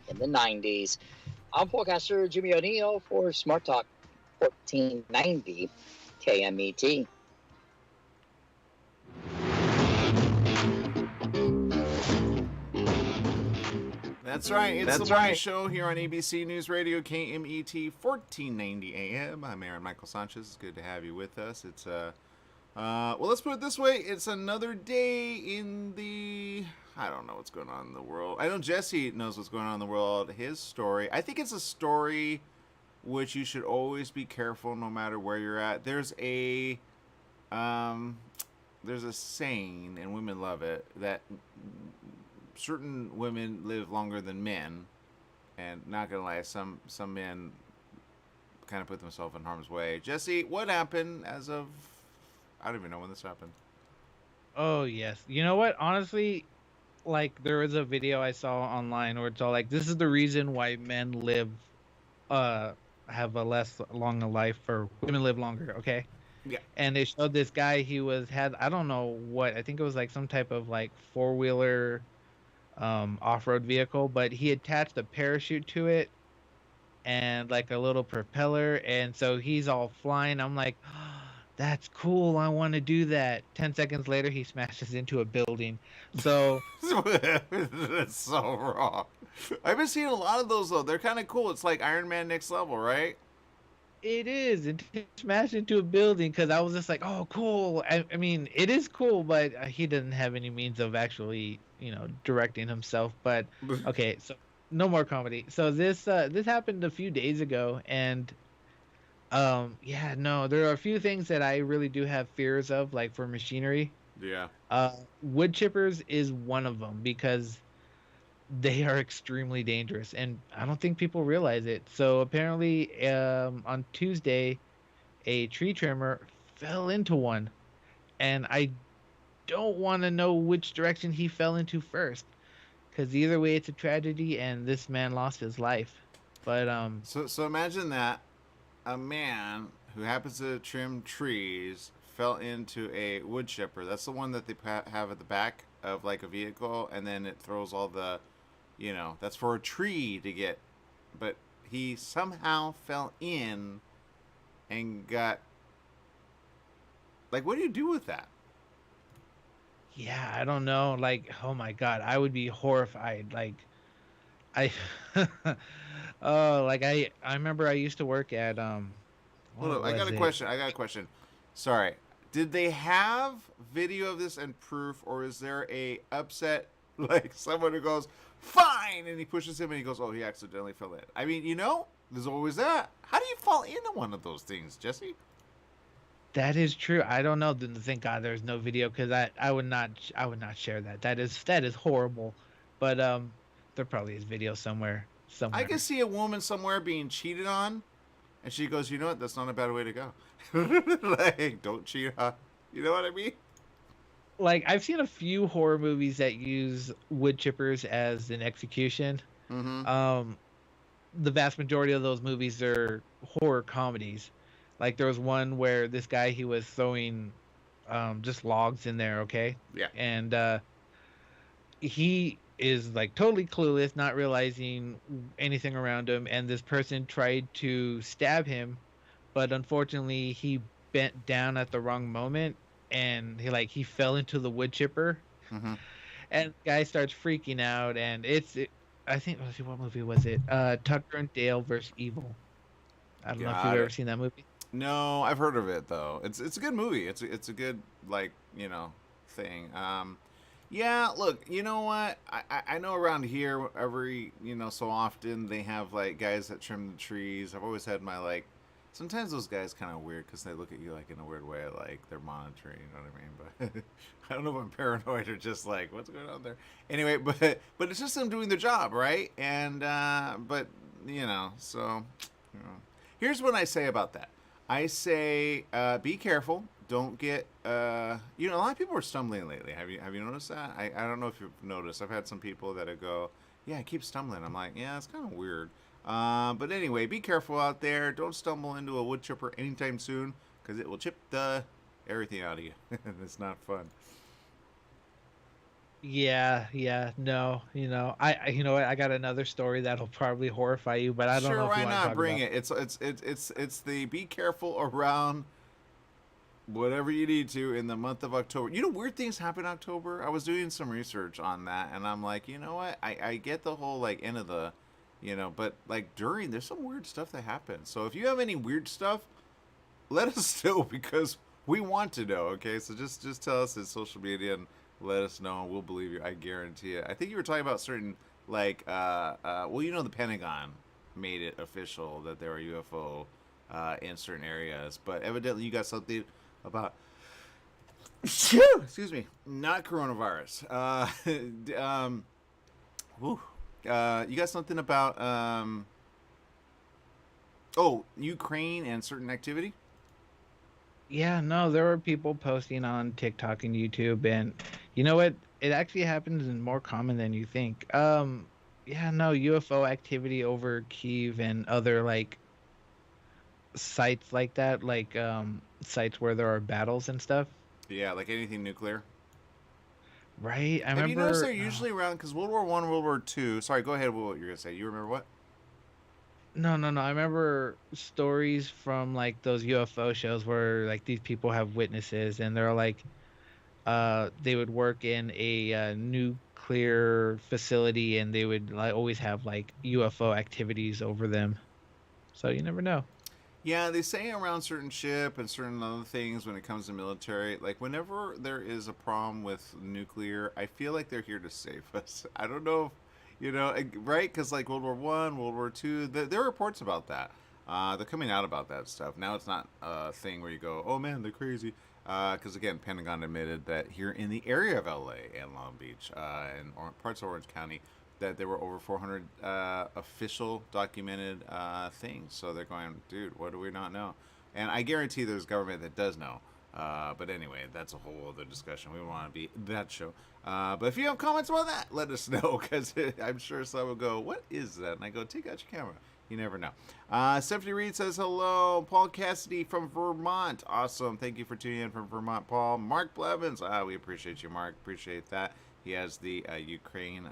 in the 90s. I'm forecaster Jimmy O'Neill for Smart Talk 1490 KMET. That's right. It's the morning show here on ABC News Radio KMET 1490 AM. I'm Aaron Michael Sanchez. It's good to have you with us. It's well, let's put it this way. It's another day in the I don't know what's going on in the world. I know Jesse knows what's going on in the world. His story. I think it's a story which you should always be careful no matter where you're at. There's a saying, and women love it, that certain women live longer than men, and not gonna lie, some men kind of put themselves in harm's way. Jesse, what happened as of? I don't even know when this happened. Oh yes. You know what? Honestly, like there was a video I saw online where it's all like this is the reason why men live uh have a less long a life or women live longer, okay? Yeah. And they showed this guy he was had I don't know what, I think it was like some type of like four-wheeler off-road vehicle, but he attached a parachute to it and like a little propeller, and so he's all flying. I'm like, that's cool. I want to do that. 10 seconds later, he smashes into a building. So That's so wrong. I've been seeing a lot of those though. They're kind of cool. It's like Iron Man next level, right? it is. It smashed into a building because I was just like, oh, cool. I mean, it is cool, but he doesn't have any means of actually, directing himself. But okay, so no more comedy. So this happened a few days ago, and yeah, no, there are a few things that I really do have fears of, like for machinery. Yeah. Wood chippers is one of them because they are extremely dangerous, and I don't think people realize it. So apparently, on Tuesday, a tree trimmer fell into one, and I don't want to know which direction he fell into first, because either way, it's a tragedy, and this man lost his life. But So imagine that a man who happens to trim trees fell into a wood chipper. That's the one that they have at the back of like a vehicle, and then it throws all the, that's for a tree to get. But he somehow fell in and got. Like, what do you do with that? yeah, I don't know. Like, oh my god, I would be horrified. Like, I, oh, like I remember I used to work at Hold what up, I got was a it? question. I got a question. Sorry. Did they have video of this and proof, or is there a upset like someone who goes fine and he pushes him and he goes, oh, he accidentally fell in? I mean, there's always that. How do you fall into one of those things, Jesse? That is true. I don't know. Thank God there's no video because I would not share that. That is horrible. But there probably is video I can somewhere. see a woman somewhere being cheated on, and she goes, you know what? That's not a bad way to go. Like, don't cheat on. You know what I mean? Like I've seen a few horror movies that use wood chippers as an execution. Mm-hmm. Um, the vast majority of those movies are horror comedies. Like there was one where this guy he was throwing just logs in there, okay? Yeah. And he is like totally clueless, not realizing anything around him, and this person tried to stab him, but unfortunately he bent down at the wrong moment and he fell into the wood chipper, Mm-hmm. and the guy starts freaking out, and I think, let's see, what movie was it? Tucker and Dale versus Evil. I don't know if you've Got ever it. seen that movie. No, I've heard of it though. It's a good movie. It's a good like thing. Yeah. Look, you know what? I know around here every so often they have like guys that trim the trees. I've always had my like. Sometimes those guys kind of weird because they look at you like in a weird way, like they're monitoring. You know what I mean? But I don't know if I'm paranoid or just like what's going on there. Anyway, but it's just them doing their job, right? And but so you know. Here's what I say about that. I say, be careful. Don't get. A lot of people are stumbling lately. Have you noticed that? I don't know if you've noticed. I've had some people that go, yeah, I keep stumbling. I'm like, yeah, it's kind of weird. But anyway, be careful out there. Don't stumble into a wood chipper anytime soon because it will chip the everything out of you. It's not fun. Yeah, no, you know what? I got another story that'll probably horrify you, but I don't know Sure, if you why want to not talk bring about. it? It's the be careful around whatever you need to in the month of October. You know, weird things happen in October. I was doing some research on that, and I'm like, you know what? I get the whole like end of the, but like during there's some weird stuff that happens. So if you have any weird stuff, let us know because we want to know. Okay, so just tell us in social media and let us know, and we'll believe you. I guarantee it. I think you were talking about certain like well, the Pentagon made it official that there are UFO in certain areas, but evidently you got something about excuse me, not coronavirus. Whew. You got something about Ukraine and certain activity. Yeah, no, there were people posting on TikTok and YouTube, and you know what? It actually happens and more common than you think. Yeah, no, UFO activity over Kiev and other like sites like that, like sites where there are battles and stuff. Yeah, like anything nuclear. Right? I Have you noticed they're remember usually around because World War I, World War II. Sorry, go ahead. What you're gonna say? You remember what? no. I remember stories from like those UFO shows where like these people have witnesses and they're like they would work in a nuclear facility and they would like always have like UFO activities over them. So you never know. Yeah, they say around certain ship and certain other things when it comes to military. Like whenever there is a problem with nuclear, I feel like they're here to save us. I don't know, right? Because like World War I, World War II, there are reports about that. They're coming out about that stuff. Now it's not a thing where you go, oh man, they're crazy. Because again, Pentagon admitted that here in the area of LA and Long Beach and parts of Orange County, that there were over 400 official documented things. So they're going, dude, what do we not know? And I guarantee there's government that does know. But anyway, that's a whole other discussion. We want to be that show. But if you have comments about that, let us know because I'm sure some will go, what is that? And I go, take out your camera. You never know. Stephanie Reed says hello. Paul Cassidy from Vermont. Awesome. Thank you for tuning in from Vermont, Paul. Mark Blevins. We appreciate you, Mark. Appreciate that. He has the Ukraine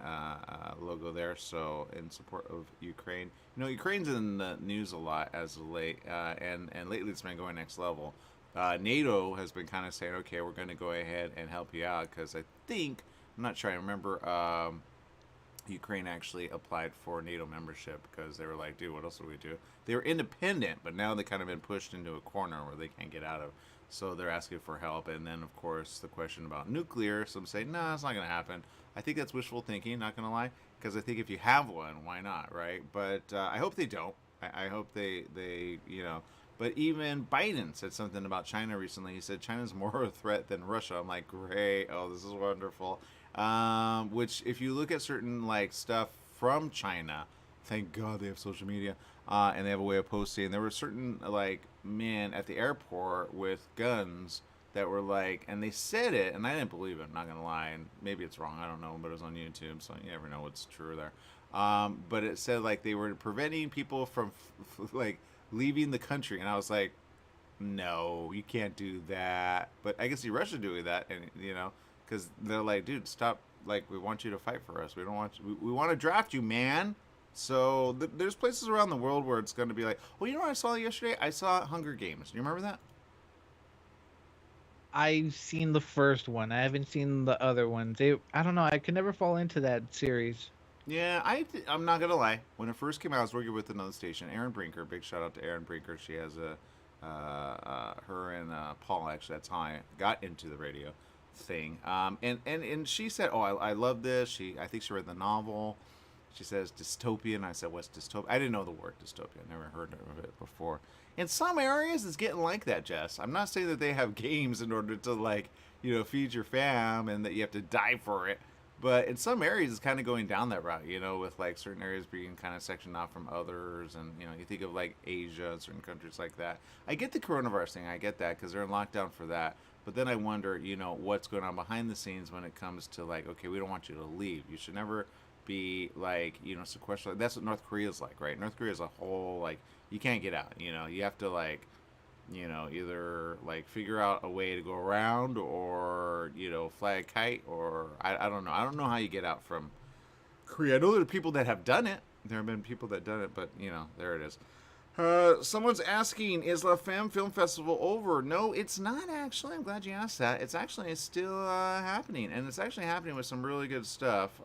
logo there, so in support of Ukraine. Ukraine's in the news a lot as of late, and lately it's been going next level. NATO has been kind of saying, okay, we're going to go ahead and help you out because I'm not sure, I remember Ukraine actually applied for NATO membership because they were like, dude, what else do we do? They were independent, but now they kind of been pushed into a corner where they can't get out of. So they're asking for help. And then, of course, the question about nuclear. Some say, no, it's not going to happen. I think that's wishful thinking, not going to lie. Because I think if you have one, why not, right? But I hope they don't. I hope they. But even Biden said something about China recently. He said China's more a threat than Russia. I'm like, great. Oh, this is wonderful. Which, if you look at certain like stuff from China, thank God they have social media, and they have a way of posting. There were certain like men at the airport with guns that were like, and they said it, and I didn't believe it. I'm not gonna lie, and maybe it's wrong. I don't know, but it was on YouTube, so you never know what's true there. But it said like they were preventing people from like leaving the country, and I was like, no, you can't do that. But I can see Russia doing that, and because they're like, dude, stop. Like, we want you to fight for us. We don't want you. We want to draft you, man. So there's places around the world where it's going to be like, well, you know what I saw yesterday? I saw Hunger Games. Do you remember that? I've seen the first one. I haven't seen the other ones. I don't know. I could never fall into that series. Yeah, I'm not gonna lie. When it first came out, I was working with another station, Aaron Brinker. Big shout out to Aaron Brinker. She has her and Paul. Actually, that's how I got into the radio thing. And she said, "Oh, I love this." I think she read the novel. She says dystopian. I said, "What's dystopian?" I didn't know the word dystopian. Never heard of it before. In some areas, it's getting like that, Jess. I'm not saying that they have games in order to like feed your fam and that you have to die for it. But in some areas, it's kind of going down that route, with like certain areas being kind of sectioned off from others. And, you think of like Asia and certain countries like that. I get the coronavirus thing. I get that because they're in lockdown for that. But then I wonder, what's going on behind the scenes when it comes to like, okay, we don't want you to leave. You should never be like, sequestered. That's what North Korea is like, right? North Korea is a whole, like, you can't get out, you have to like, either like figure out a way to go around or fly a kite or I don't know. I don't know how you get out from Korea. I know there are people that have done it. There have been people that done it, but there it is. Someone's asking, is La Femme Film Festival over? No, it's not actually. I'm glad you asked that. It's actually still happening, and it's actually happening with some really good stuff.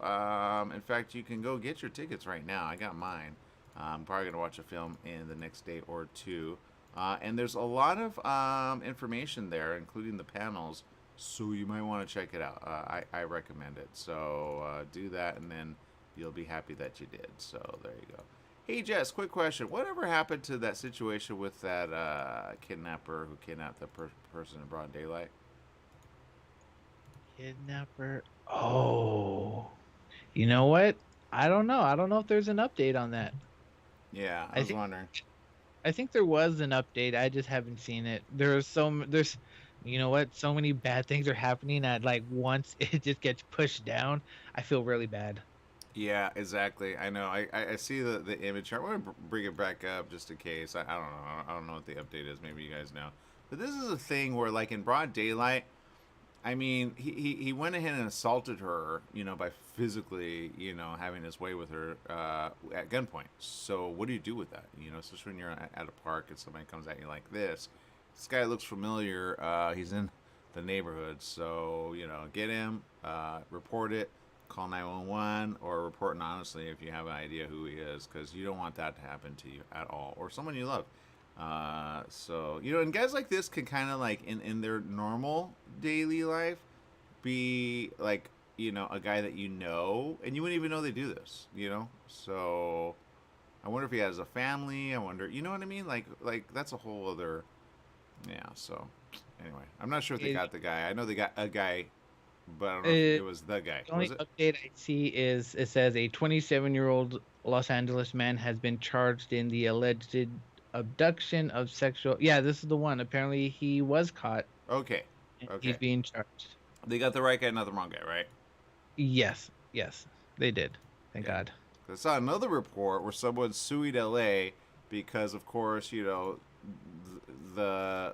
In fact, you can go get your tickets right now. I got mine. I'm probably going to watch a film in the next day or two. And there's a lot of information there, including the panels, so you might want to check it out. I recommend it. So do that, and then you'll be happy that you did. So there you go. Hey, Jess, quick question. Whatever happened to that situation with that kidnapper who kidnapped the person in broad daylight? Kidnapper. Oh. You know what? I don't know. I don't know if there's an update on that. Yeah, I was wondering. I think there was an update. I just haven't seen it. There's you know what? So many bad things are happening at like once it just gets pushed down. I feel really bad. Yeah, exactly. I know. I see the image. I want to bring it back up just in case. I don't know. I don't know what the update is. Maybe you guys know. But this is a thing where, like, in broad daylight, I mean, he went ahead and assaulted her, by physically, having his way with her at gunpoint. So what do you do with that? Especially when you're at a park and somebody comes at you like this. This guy looks familiar. He's in the neighborhood. So, get him, report it. Call 911 or report anonymously if you have an idea who he is, because you don't want that to happen to you at all, or someone you love. So and guys like this can kind of like in their normal daily life be like a guy that and you wouldn't even know they do this. So I wonder if he has a family. I wonder, you know what I mean? Like that's a whole other. Yeah. So anyway, I'm not sure if they got the guy. I know they got a guy. But I don't know if it was the guy. The only update I see is it says a 27-year-old Los Angeles man has been charged in the alleged abduction of sexual. Yeah, this is the one. Apparently, he was caught. Okay. He's being charged. They got the right guy, not the wrong guy, right? Yes, they did. Thank God. I saw another report where someone sued LA because, of course, the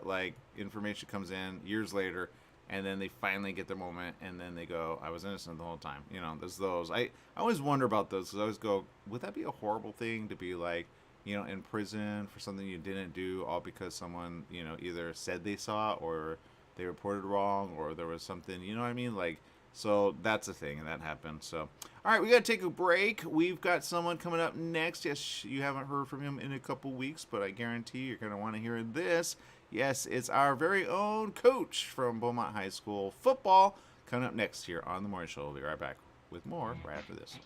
like information comes in years later. And then they finally get their moment, and then they go, I was innocent the whole time. There's those. I always wonder about those, because I always go, would that be a horrible thing to be like, in prison for something you didn't do, all because someone, either said they saw or they reported wrong, or there was something, you know what I mean? Like, so that's a thing, and that happened. So, all right, we got to take a break. We've got someone coming up next. Yes, you haven't heard from him in a couple weeks, but I guarantee you're going to want to hear this. Yes, it's our very own coach from Beaumont High School football coming up next here on The Morning Show. We'll be right back with more right after this.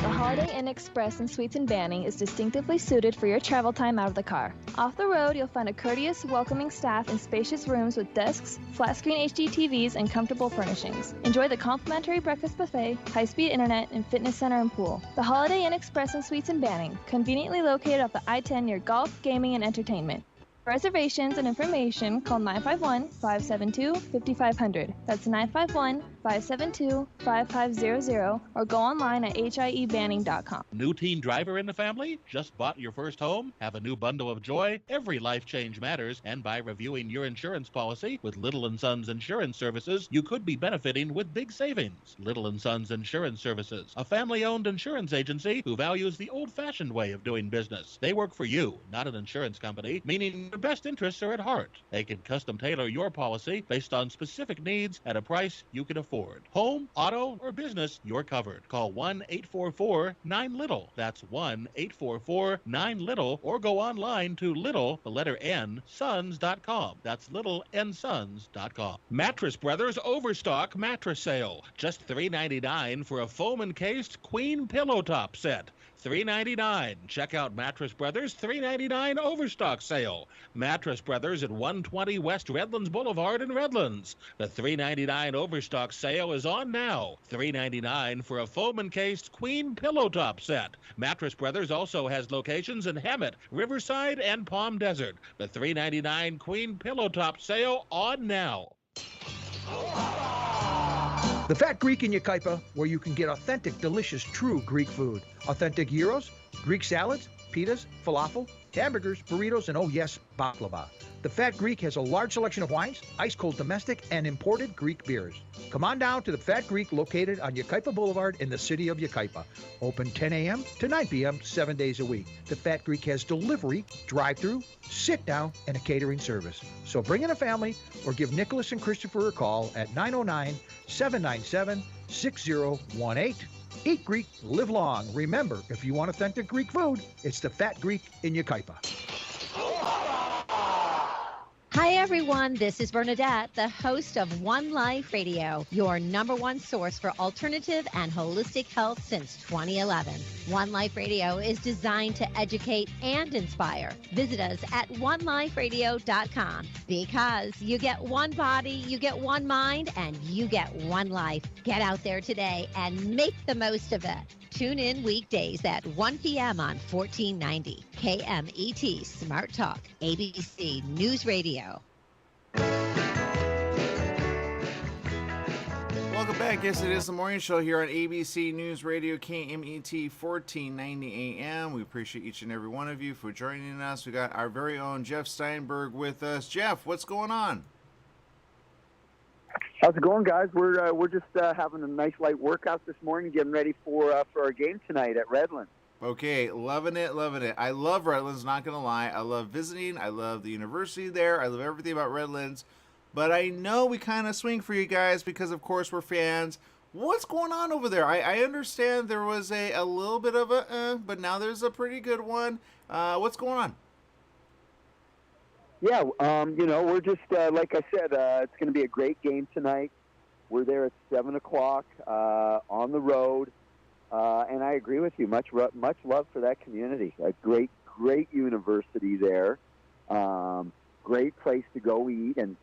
The Holiday Inn Express and Suites in Banning is distinctively suited for your travel time out of the car. Off the road, you'll find a courteous, welcoming staff in spacious rooms with desks, flat-screen HD TVs, and comfortable furnishings. Enjoy the complimentary breakfast buffet, high-speed internet, and fitness center and pool. The Holiday Inn Express and Suites in Banning, conveniently located off the I-10 near golf, gaming, and entertainment. For reservations and information, call 951-572-5500. That's 951-572-5500, or go online at hiebanning.com. New teen driver in the family? Just bought your first home? Have a new bundle of joy? Every life change matters, and by reviewing your insurance policy with Little & Sons Insurance Services, you could be benefiting with big savings. Little & Sons Insurance Services, a family-owned insurance agency who values the old-fashioned way of doing business. They work for you, not an insurance company, meaning your best interests are at heart. They can custom tailor your policy based on specific needs at a price you can afford. Home, auto, or business, you're covered. Call 1-844-9-LITTLE. That's 1-844-9-LITTLE, or go online to little, the letter N, sons.com. That's littlensons.com. Mattress Brothers Overstock Mattress Sale. Just $3.99 for a foam-encased queen pillow top set. $3.99. Check out Mattress Brothers' $3.99 Overstock Sale. Mattress Brothers at 120 West Redlands Boulevard in Redlands. The $3.99 Overstock Sale is on now. $3.99 for a foam-encased queen pillow top set. Mattress Brothers also has locations in Hemet, Riverside, and Palm Desert. The $3.99 queen pillow top sale on now. The Fat Greek in Yucaipa, where you can get authentic, delicious, true Greek food. Authentic gyros, Greek salads, pitas, falafel, hamburgers, burritos, and oh yes, baklava. The Fat Greek has a large selection of wines, ice-cold domestic, and imported Greek beers. Come on down to the Fat Greek located on Yucaipa Boulevard in the city of Yucaipa. Open 10 a.m. to 9 p.m. 7 days a week. The Fat Greek has delivery, drive-through, sit-down, and a catering service. So bring in a family or give Nicholas and Christopher a call at 909-797-6018. Eat Greek, live long. Remember, if you want authentic Greek food, it's the Fat Greek in Yucaipa. Hi, everyone. This is Bernadette, the host of One Life Radio, your number one source for alternative and holistic health since 2011. One Life Radio is designed to educate and inspire. Visit us at oneliferadio.com because you get one body, you get one mind, and you get one life. Get out there today and make the most of it. Tune in weekdays at 1 p.m. on 1490 KMET Smart Talk, ABC News Radio. Welcome back. Yes, it is the morning show here on ABC News Radio, KMET 1490 AM. We appreciate each and every one of you for joining us. We got our very own Jeff Steinberg with us. Jeff, what's going on? How's it going, guys? We're just having a nice light workout this morning, getting ready for our game tonight at Redlands. Okay, loving it, loving it. I love Redlands, not going to lie. I love visiting. I love the university there. I love everything about Redlands. But I know we kind of swing for you guys because, of course, we're fans. What's going on over there? I understand there was a little bit of but now there's a pretty good one. What's going on? Yeah, we're just, like I said, it's going to be a great game tonight. We're there at 7 o'clock on the road. And I agree with you. Much love for that community. A great university there. Great place to go eat and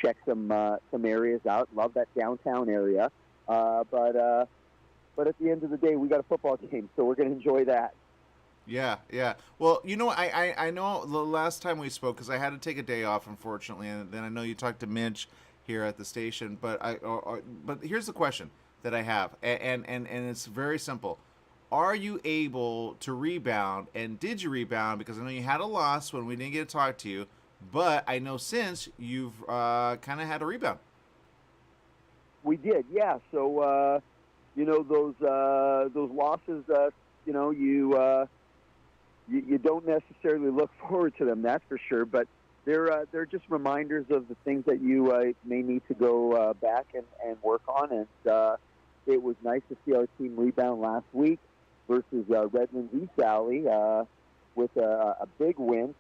check some areas out. Love that downtown area. But at the end of the day, we got a football game, so we're going to enjoy that. Yeah. Well, I know the last time we spoke, because I had to take a day off, unfortunately, and then I know you talked to Mitch here at the station. But but here's the question that I have, and it's very simple. Are you able to rebound, and did you rebound? Because I know you had a loss when we didn't get to talk to you, but I know since you've kind of had a rebound. We did, yeah. So those losses, you don't necessarily look forward to them, that's for sure. But they're just reminders of the things that you may need to go back and work on. And it was nice to see our team rebound last week versus Redlands East Valley with a big win,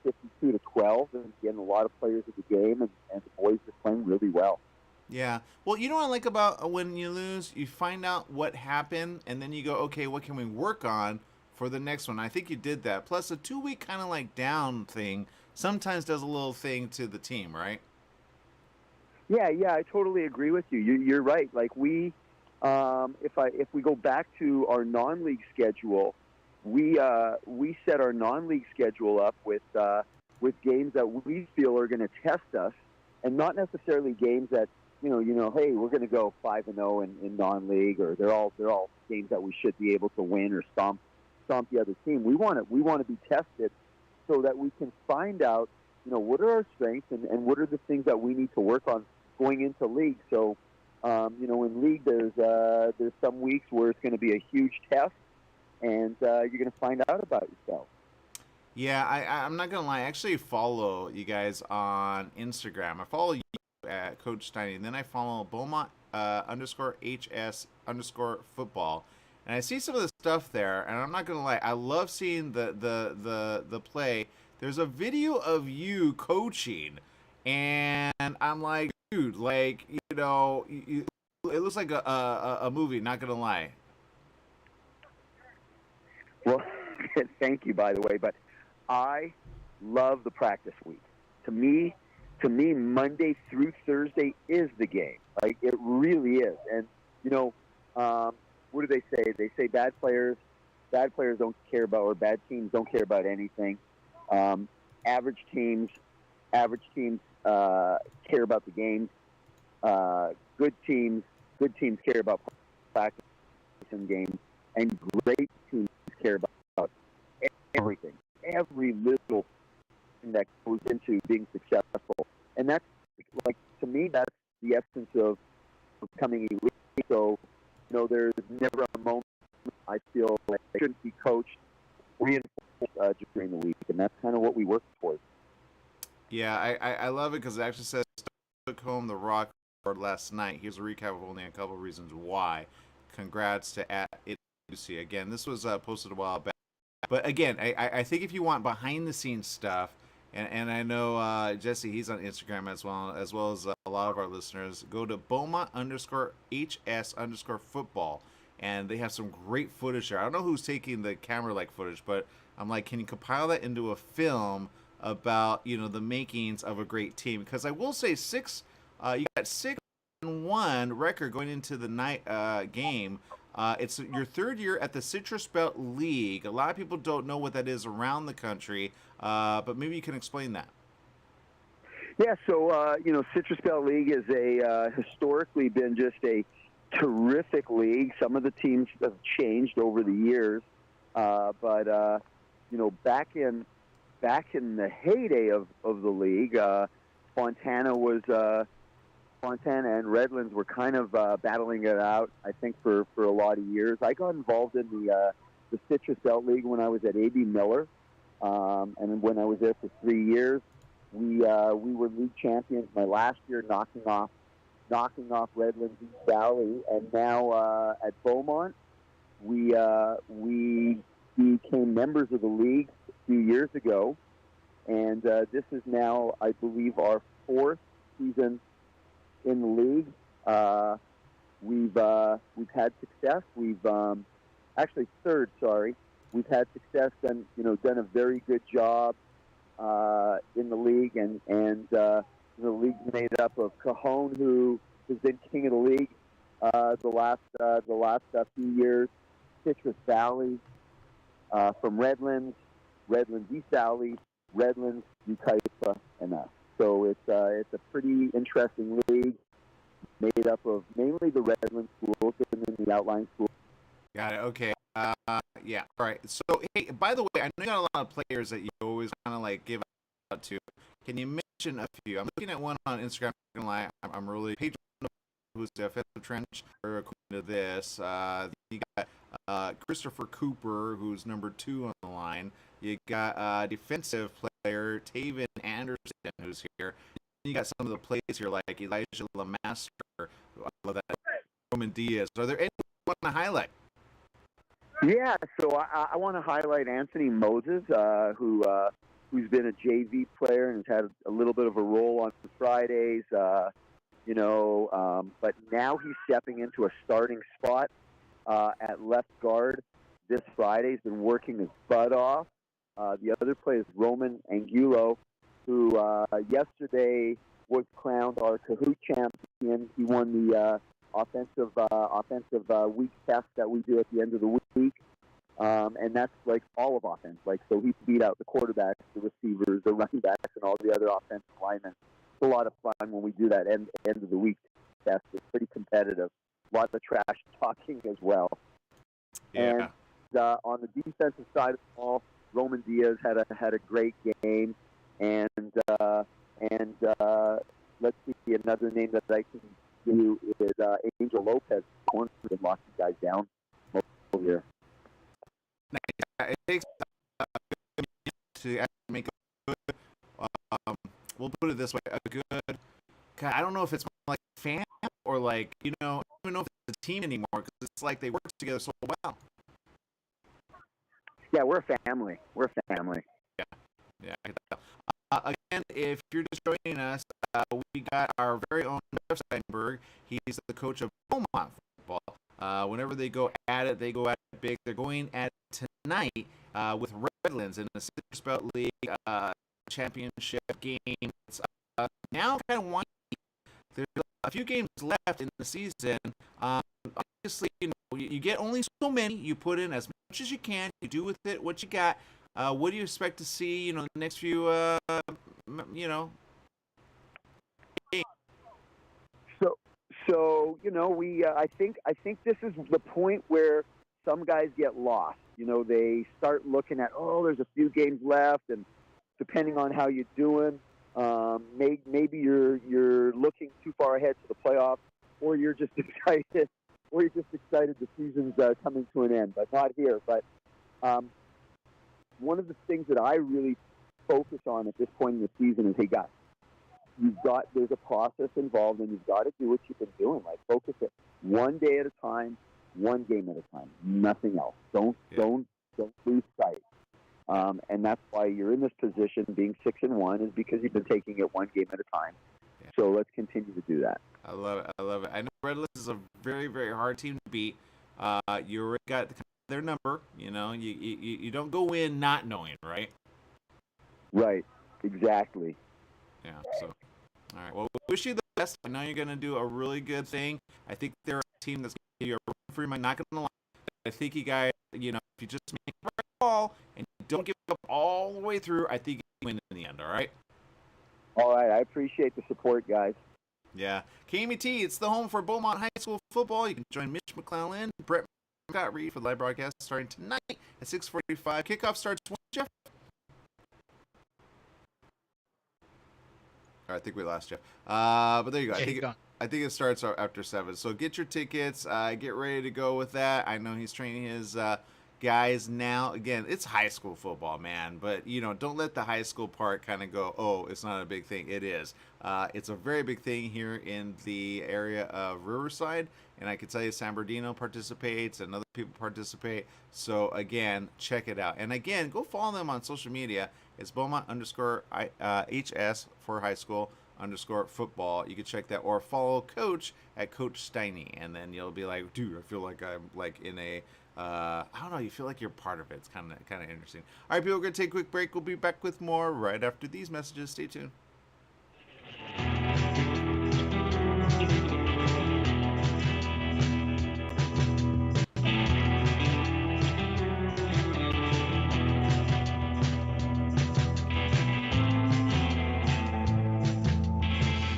52-12, and getting a lot of players at the game, and the boys are playing really well. Yeah. Well, you know what I like about when you lose? You find out what happened, and then you go, okay, what can we work on for the next one? I think you did that. Plus, a 2-week kind of like down thing sometimes does a little thing to the team, right? Yeah, I totally agree with you. You're right. Like if we go back to our non-league schedule, we set our non-league schedule up with games that we feel are going to test us, and not necessarily games that hey, we're going to go 5-0 in non-league, or they're all games that we should be able to win or stomp the other team. We want to be tested so that we can find out, what are our strengths and what are the things that we need to work on going into league. So, in league, there's some weeks where it's going to be a huge test, and you're going to find out about yourself. Yeah, I'm not going to lie. I actually follow you guys on Instagram. I follow you at Coach Steiny, and then I follow Beaumont _HS_football. And I see some of the stuff there, and I'm not going to lie. I love seeing the play. There's a video of you coaching, and I'm like, dude, like, it looks like a movie, not going to lie. Well, thank you, by the way, but I love the practice week. To me, Monday through Thursday is the game. Like, it really is. And, what do they say? They say bad players don't care about, or bad teams don't care about anything. Average teams care about the games. Good good teams care about practice and games, and great teams care about everything, every little thing that goes into being successful. And that's, like, to me, that's the essence of becoming elite. So, there's never a moment I feel like I shouldn't be coached, reinforced during the week, and that's kind of what we work towards. Yeah, I love it because it actually says took home the Rock Award last night. Here's a recap of only a couple of reasons why. Congrats to @Lucy. Again, this was posted a while back. But again, I think if you want behind the scenes stuff, and I know Jesse, he's on Instagram as well as a lot of our listeners, go to Beaumont_HS_football, and they have some great footage there. I don't know who's taking the camera footage, but I'm like, can you compile that into a film about the makings of a great team? Because I will say you got 6-1 record going into the night game. It's your third year at the Citrus Belt League. A lot of people don't know what that is around the country, but maybe you can explain that. Yeah, so Citrus Belt League is historically been just a terrific league. Some of the teams have changed over the years, but back in the heyday of the league, Fontana and Redlands were kind of battling it out, I think, for a lot of years. I got involved in the Citrus Belt League when I was at A.B. Miller, and when I was there for 3 years, we were league champions my last year, knocking off Redlands East Valley, and now at Beaumont, we became members of the league a few years ago, and this is now, I believe, our 4th season in the league. We've had success. We've actually 3rd. Sorry, we've had success. Done a very good job in the league, and the league's made up of Cajon, who has been king of the league the last few years. Citrus Valley from Redlands East Valley, Redlands, Ucaipa, and us. So it's a pretty interesting league made up of mainly the Redlands schools and then the outlying schools. Got it. Okay. Yeah. All right. So, hey, by the way, I know you got a lot of players that you always kind of give out to. Can you mention a few? I'm looking at one on Instagram. I'm really Pedro, who's the offensive trench, or according to this. You got Christopher Cooper, who's number 2 on the line. You got defensive player Taven Anderson, who's here. You got some of the plays here, like Elijah Lamaster. I love that. Roman Diaz. Are there any you want to highlight? Yeah, so I want to highlight Anthony Moses, who's been a JV player and has had a little bit of a role on Fridays, but now he's stepping into a starting spot at left guard this Friday. He's been working his butt off. The other player is Roman Angulo, who yesterday was crowned our Kahoot champion. He won the offensive week test that we do at the end of the week, and that's all of offense. So he beat out the quarterbacks, the receivers, the running backs, and all the other offensive linemen. It's a lot of fun when we do that end of the week test. It's pretty competitive. Lots of trash talking as well. Yeah. And on the defensive side of the ball, Roman Diaz had a great game, and let's see, another name that I can give you is Angel Lopez. Corner and locked you guys down over here. It takes to make a good. We'll put it this way: a good. God, I don't know if it's fan or I don't even know if it's a team anymore, because it's they work together so well. Yeah, we're a family. Yeah. Again, if you're just joining us, we got our very own Jeff Steinberg. He's the coach of Beaumont football. Whenever they go at it big. They're going at it tonight with Redlands in the Citrus Belt League championship game. It's now kind of one. There's a few games left in the season. Obviously, you get only so many. You put in as much as you can. You do with it what you got. What do you expect to see, the next few, games? So, I think this is the point where some guys get lost. They start looking at, there's a few games left, and depending on how you're doing, maybe you're looking too far ahead to the playoffs, or you're just excited, the season's coming to an end. But not here. But one of the things that I really focus on at this point in the season is, hey guys, there's a process involved, and you've got to do what you've been doing. Like, focus it one day at a time, one game at a time, nothing else. Don't lose sight. And that's why you're in this position, being 6-1, is because you've been taking it one game at a time. Yeah. So let's continue to do that. I love it. I know Redless is a very, very hard team to beat. You already got their number. You don't go in not knowing, right? Right. Exactly. Yeah. So, all right. Well, we wish you the best. I know you're going to do a really good thing. I think they're a team that's going to give you a run for your money. Not going to lie. I think you guys, if you just make the right call and don't give up all the way through, I think you win in the end. All right. All right. I appreciate the support, guys. Yeah. KMET, it's the home for Beaumont High School football. You can join Mitch McClellan, Brett Scott Reed for the live broadcast starting tonight at 6:45. Kickoff starts when, Jeff? I think we lost Jeff. But there you go. I think it starts after 7. So get your tickets. Get ready to go with that. I know he's training his guys now. Again, it's high school football, man. But, don't let the high school part kind of go, oh, it's not a big thing. It is. It's a very big thing here in the area of Riverside. And I can tell you San Bernardino participates and other people participate. So, again, check it out. And, again, go follow them on social media. It's Beaumont_HS for high school _football. You can check that, or follow Coach at Coach Steiny, and then you'll be like, dude, I feel like I'm like in a I don't know, you feel like you're part of it. It's kind of interesting. All right, people, we're gonna take a quick break. We'll be back with more right after these messages. Stay tuned.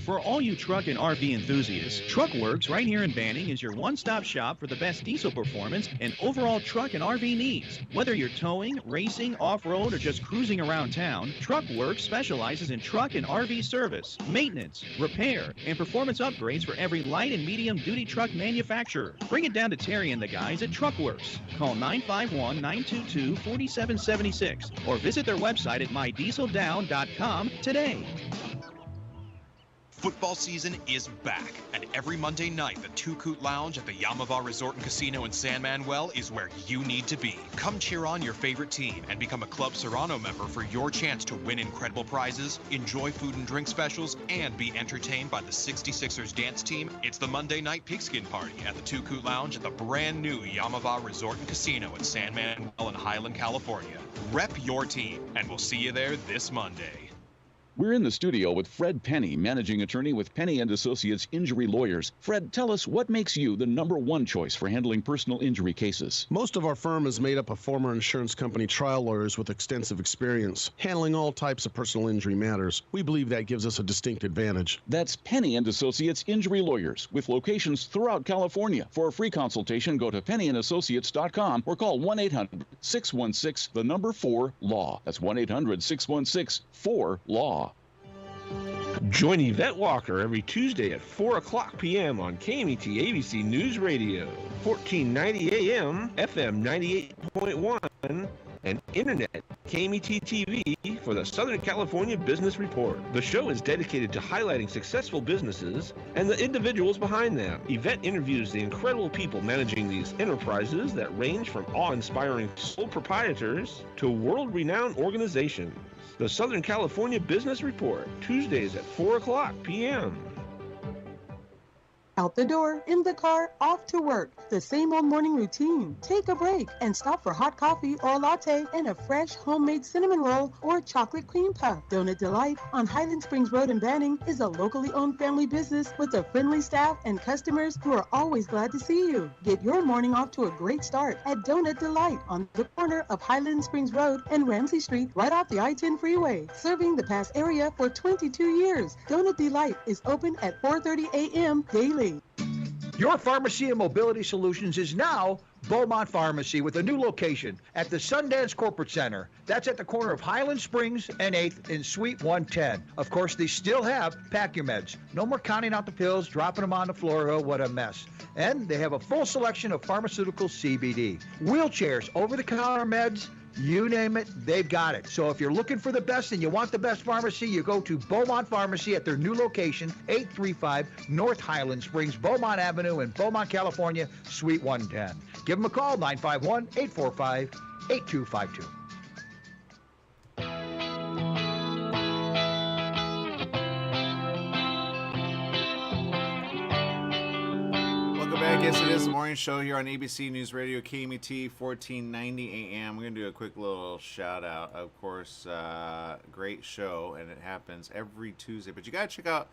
For all you truck and RV enthusiasts, TruckWorks right here in Banning is your one-stop shop for the best diesel performance and overall truck and RV needs. Whether you're towing, racing, off-road, or just cruising around town, TruckWorks specializes in truck and RV service, maintenance, repair, and performance upgrades for every light and medium-duty truck manufacturer. Bring it down to Terry and the guys at TruckWorks. Call 951-922-4776 or visit their website at mydieseldown.com today. Football season is back, and every Monday night, the Two Coot Lounge at the Yamava Resort and Casino in San Manuel is where you need to be. Come cheer on your favorite team and become a Club Serrano member for your chance to win incredible prizes, enjoy food and drink specials, and be entertained by the 66ers dance team. It's the Monday night pigskin party at the Two Coot Lounge at the brand new Yamava Resort and Casino in San Manuel in Highland, California. Rep your team, and we'll see you there this Monday. We're in the studio with Fred Penny, managing attorney with Penny & Associates Injury Lawyers. Fred, tell us what makes you the #1 choice for handling personal injury cases. Most of our firm is made up of former insurance company trial lawyers with extensive experience handling all types of personal injury matters. We believe that gives us a distinct advantage. That's Penny & Associates Injury Lawyers with locations throughout California. For a free consultation, go to pennyandassociates.com or call 1-800-616-4LAW. That's 1-800-616-4LAW. Join Yvette Walker every Tuesday at 4 o'clock p.m. on KMET ABC News Radio, 1490 AM, FM 98.1, and Internet KMET TV for the Southern California Business Report. The show is dedicated to highlighting successful businesses and the individuals behind them. Yvette interviews the incredible people managing these enterprises that range from awe-inspiring sole proprietors to world-renowned organizations. The Southern California Business Report, Tuesdays at 4 o'clock p.m. Out the door, in the car, off to work. The same old morning routine. Take a break and stop for hot coffee or a latte and a fresh homemade cinnamon roll or chocolate cream puff. Donut Delight on Highland Springs Road in Banning is a locally owned family business with a friendly staff and customers who are always glad to see you. Get your morning off to a great start at Donut Delight on the corner of Highland Springs Road and Ramsey Street right off the I-10 freeway. Serving the Pass area for 22 years. Donut Delight is open at 4:30 a.m. daily. early. Your pharmacy and mobility solutions is now Beaumont Pharmacy with a new location at the Sundance Corporate Center. That's at the corner of Highland Springs and 8th in Suite 110. Of course, they still have Pack Your Meds. No more counting out the pills, dropping them on the floor. Oh, what a mess. And they have a full selection of pharmaceutical CBD. Wheelchairs, over-the-counter meds, you name it, they've got it. So if you're looking for the best and you want the best pharmacy, you go to Beaumont Pharmacy at their new location, 835 North Highland Springs, Beaumont Avenue in Beaumont, California, Suite 110. Give them a call, 951-845-8252. Yes, it is the morning show here on ABC News Radio, KMET 1490 AM. We're going to do a quick little shout out. Of course, great show, and it happens every Tuesday. But you got to check out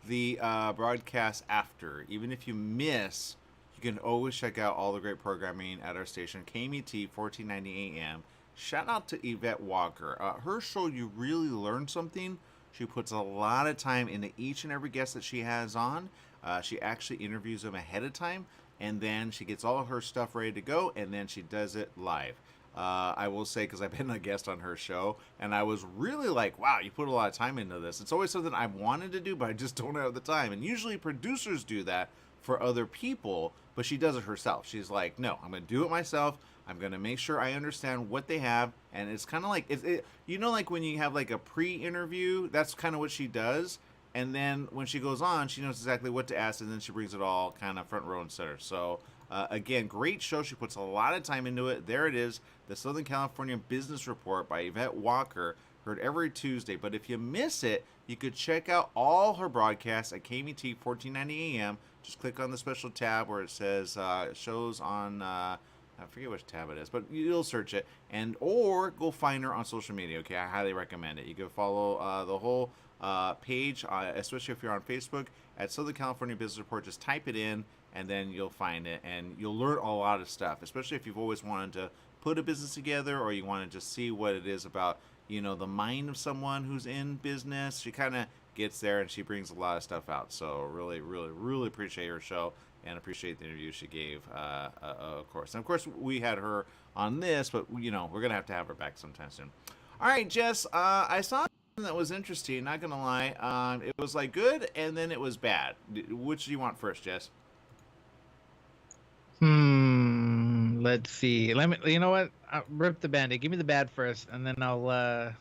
the broadcast after. Even if you miss, you can always check out all the great programming at our station, KMET 1490 AM. Shout out to Yvette Walker. Her show, you really learn something. She puts a lot of time into each and every guest that she has on. She actually interviews them ahead of time, and then she gets all of her stuff ready to go, and then she does it live. I will say, because I've been a guest on her show, and I was really like, wow, you put a lot of time into this. It's always something I've wanted to do, but I just don't have the time. And usually producers do that for other people, but she does it herself. She's like, no, I'm going to do it myself. I'm going to make sure I understand what they have. And it's kind of like, you know, like when you have like a pre-interview, that's kind of what she does. And then when she goes on, she knows exactly what to ask, and then she brings it all kind of front row and center. So, again, great show. She puts a lot of time into it. There it is, the Southern California Business Report by Yvette Walker, heard every Tuesday. But if you miss it, you could check out all her broadcasts at KMET 1490 AM. Just click on the special tab where it says shows on, I forget which tab it is, but you'll search it. Or go find her on social media, okay? I highly recommend it. You can follow the whole page, especially if you're on Facebook, at Southern California Business Report. Just type it in, and then you'll find it, and you'll learn a lot of stuff, especially if you've always wanted to put a business together, or you want to just see what it is about, you know, the mind of someone who's in business. She kind of gets there, and she brings a lot of stuff out. So really, really, really appreciate her show, and appreciate the interview she gave, of course. And of course, we had her on this, but you know, we're gonna have to have her back sometime soon. All right, Jess, I saw that was interesting, not gonna lie. It was like good, and then it was bad. Which do you want first, Jess? Let's see. You know what? I'll rip the Band-Aid. Give me the bad first, and then I'm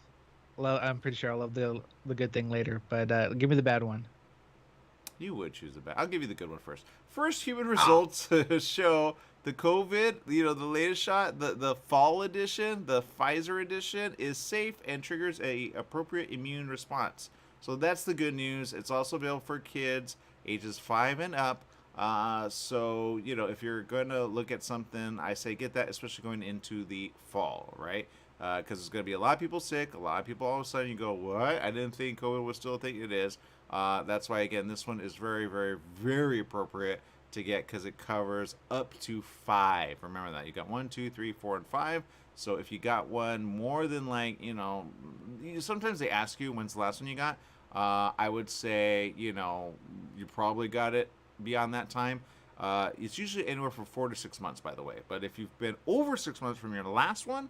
pretty sure I'll love the good thing later. But give me the bad one. You would choose the bad. I'll give you the good one first. First, human results show the COVID, you know, the latest shot, the fall edition, the Pfizer edition, is safe and triggers a appropriate immune response. So that's the good news. It's also available for kids ages 5 and up. So, you know, if you're going to look at something, I say get that, especially going into the fall, right? Because there's going to be a lot of people sick. A lot of people all of a sudden you go, what? I didn't think COVID was still a thing. It is. That's why, again, this one is very, very, very appropriate to get, because it covers up to 5. Remember that. You got 1, 2, 3, 4, and 5. So if you got one more than, like, you know, sometimes they ask you when's the last one you got. I would say, you know, you probably got it beyond that time. It's usually anywhere from 4 to 6 months, by the way. But if you've been over 6 months from your last one,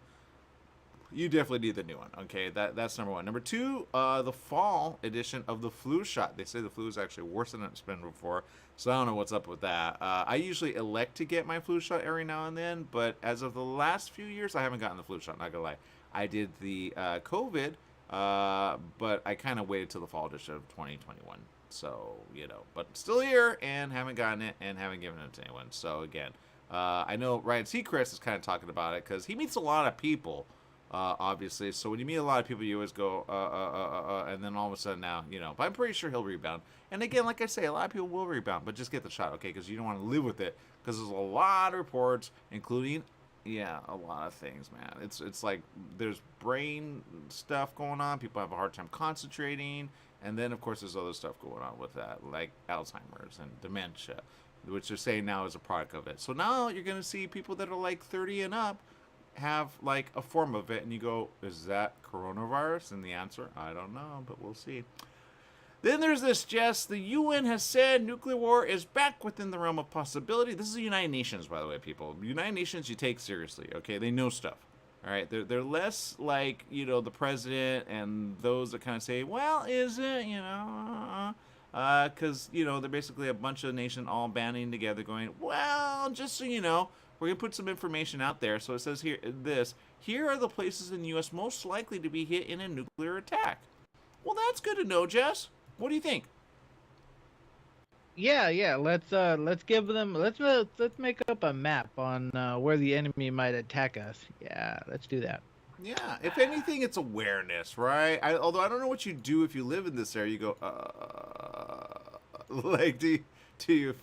you definitely need the new one. Okay, that's number one. Number two, the fall edition of the flu shot. They say the flu is actually worse than it's been before, so I don't know what's up with that. I usually elect to get my flu shot every now and then, but as of the last few years, I haven't gotten the flu shot, not gonna lie. I did the COVID, but I kind of waited till the fall edition of 2021. So, you know, but still here and haven't gotten it and haven't given it to anyone. So, again, I know Ryan Seacrest is kind of talking about it because he meets a lot of people. Obviously, so when you meet a lot of people, you always go, and then all of a sudden now, you know, but I'm pretty sure he'll rebound. And again, like I say, a lot of people will rebound, but just get the shot, okay, because you don't want to live with it, because there's a lot of reports, including, yeah, a lot of things, man. It's like there's brain stuff going on, people have a hard time concentrating, and then, of course, there's other stuff going on with that, like Alzheimer's and dementia, which they're saying now is a product of it. So now you're going to see people that are like 30 and up have like a form of it, and you go, is that coronavirus? And the answer, I don't know, but we'll see. Then there's this, Jess. The UN has said nuclear war is back within the realm of possibility. This is the United Nations, by the way, people. United Nations you take seriously, okay? They know stuff. All right, they're less like, you know, the president and those that kind of say, well, is it, you know, because, you know, they're basically a bunch of nations all banding together going, well, just so you know, we're going to put some information out there. So it says here, here are the places in the U.S. most likely to be hit in a nuclear attack. Well, that's good to know, Jess. What do you think? Yeah. Let's give them. Let's make up a map on where the enemy might attack us. Yeah, let's do that. Yeah, if anything, it's awareness, right? Although I don't know what you do if you live in this area. You go, like, do you,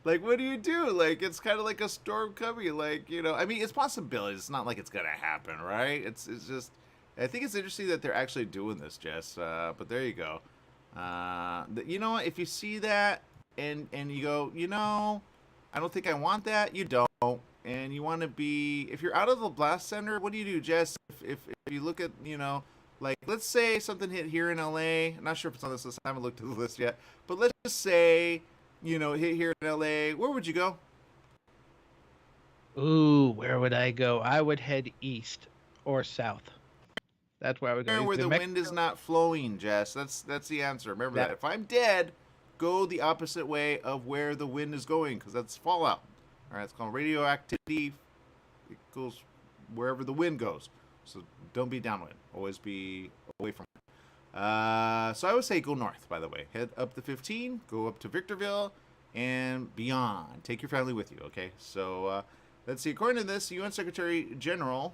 like, what do you do? Like, it's kind of like a storm coming. Like, you know, I mean, it's possibilities. It's not like it's gonna happen, right? It's just, I think it's interesting that they're actually doing this, Jess. But there you go. You know what? If you see that and you go, you know, I don't think I want that. You don't. And you want to be, if you're out of the blast center, what do you do, Jess? If you look at, you know, like, let's say something hit here in LA. I'm not sure if it's on this list. I haven't looked at the list yet. But let's just say, you know, hit here in LA. Where would you go? Ooh, where would I go? I would head east or south. That's where I would go. Where the wind is not flowing, Jess. That's the answer. Remember that. If I'm dead, go the opposite way of where the wind is going, because that's fallout. All right, it's called radioactivity. It goes wherever the wind goes. So don't be downwind. Always be away from it. So I would say go north, by the way. Head up to 15, go up to Victorville, and beyond. Take your family with you, okay? So let's see. According to this, UN Secretary General,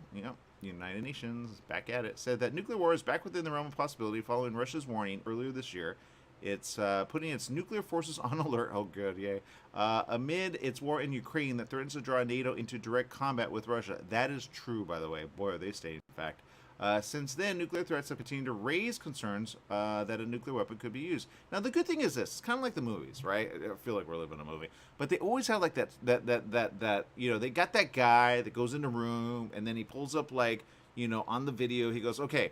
United Nations, back at it, said that nuclear war is back within the realm of possibility following Russia's warning earlier this year. It's putting its nuclear forces on alert. Oh, good, yay. Amid its war in Ukraine that threatens to draw NATO into direct combat with Russia. That is true, by the way. Boy, are they staying, in fact. Since then, nuclear threats have continued to raise concerns that a nuclear weapon could be used. Now, the good thing is this. It's kind of like the movies, right? I feel like we're living in a movie. But they always have, like, that you know, they got that guy that goes in the room, and then he pulls up, like, you know, on the video, he goes, okay,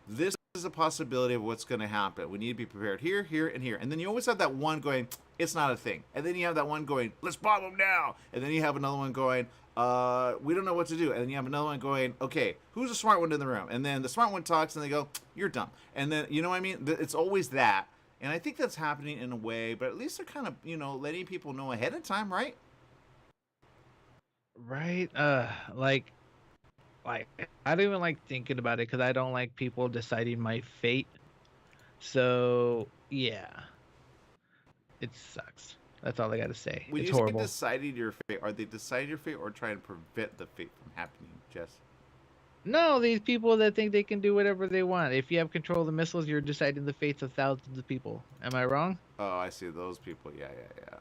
this is a possibility of what's going to happen. We need to be prepared here, here, and here. And then you always have that one going, it's not a thing. And then you have that one going, let's bomb them now. And then you have another one going, we don't know what to do. And then you have another one going, okay, who's the smart one in the room? And then the smart one talks and they go, you're dumb. And then, you know what I mean? It's always that. And I think that's happening in a way, but at least they're kind of, you know, letting people know ahead of time, right? Right. Like, I don't even like thinking about it because I don't like people deciding my fate. So, yeah. It sucks. That's all I got to say. When it's you horrible. say deciding your fate, are they deciding your fate or trying to prevent the fate from happening, Jess? No, these people that think they can do whatever they want. If you have control of the missiles, you're deciding the fates of thousands of people. Am I wrong? Oh, I see those people. Yeah.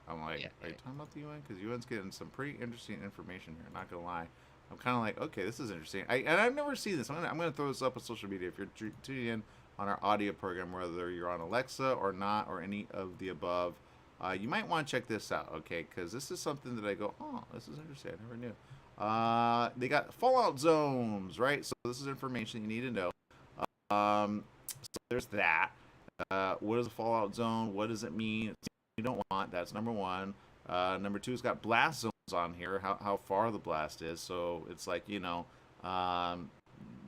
I'm like, are you talking about the UN? Because UN's getting some pretty interesting information here. Not gonna lie, I'm kind of like, okay, this is interesting. And I've never seen this. I'm gonna throw this up on social media. If you're tuning in on our audio program, whether you're on Alexa or not, or any of the above, you might want to check this out, okay? Because this is something that I go, oh, this is interesting. I never knew. They got fallout zones, right? So this is information you need to know. So there's that. What is a fallout zone? What does it mean? You don't want. That's number one. Number two, it's got blast zones on here. How far the blast is. So it's like, you know,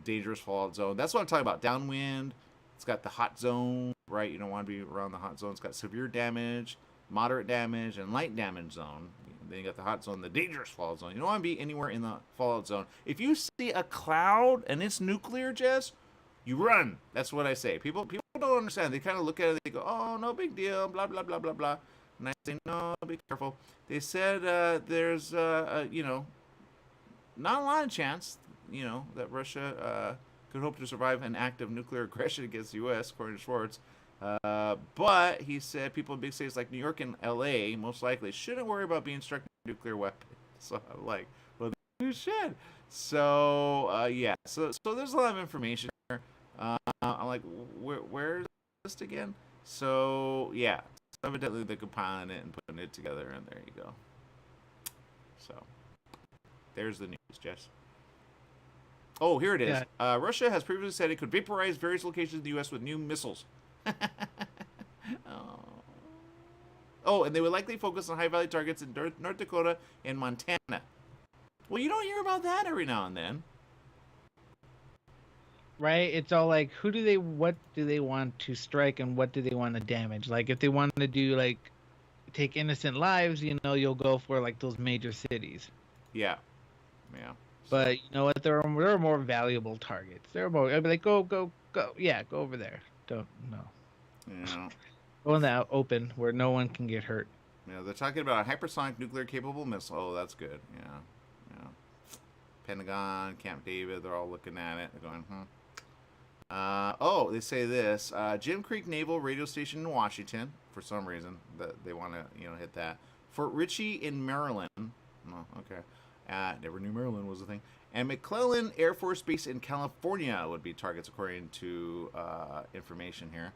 dangerous fallout zone. That's what I'm talking about. Downwind. It's got the hot zone, right? You don't want to be around the hot zone. It's got severe damage, moderate damage, and light damage zone. Then you got the hot zone, the dangerous fallout zone. You don't want to be anywhere in the fallout zone. If you see a cloud and it's nuclear, Jess, you run. That's what I say. People don't understand. They kind of look at it. They go, oh, no big deal, blah, blah, blah, blah, blah. And I say, no, be careful. They said there's, you know, not a lot of chance, you know, that Russia could hope to survive an act of nuclear aggression against the U.S., according to Schwartz. But he said people in big cities like New York and L.A. most likely shouldn't worry about being struck with a nuclear weapon. So I'm like, well, you should. So, yeah. So there's a lot of information here. I'm like, where is this again? So, yeah. So evidently they're compiling it and putting it together, and there you go. So, there's the news, Jess. Oh, here it is. Yeah. Russia has previously said it could vaporize various locations in the U.S. with new missiles. Oh, and they would likely focus on high-value targets in North Dakota and Montana. Well, you don't hear about that every now and then. Right? It's all like, what do they want to strike and what do they want to damage? Like, if they want to do, like, take innocent lives, you'll go for, like, those major cities. Yeah. Yeah. But you know what? There are more valuable targets. I'd be like, go. Yeah, go over there. Don't, no. Yeah. Go in the open where no one can get hurt. Yeah, they're talking about a hypersonic nuclear-capable missile. Oh, that's good. Yeah. Pentagon, Camp David, they're all looking at it. They're going, they say this. Jim Creek Naval Radio Station in Washington, for some reason, they want to, hit that. Fort Ritchie in Maryland. Oh, okay. Never knew Maryland was a thing. And McClellan Air Force Base in California would be targets, according to information here.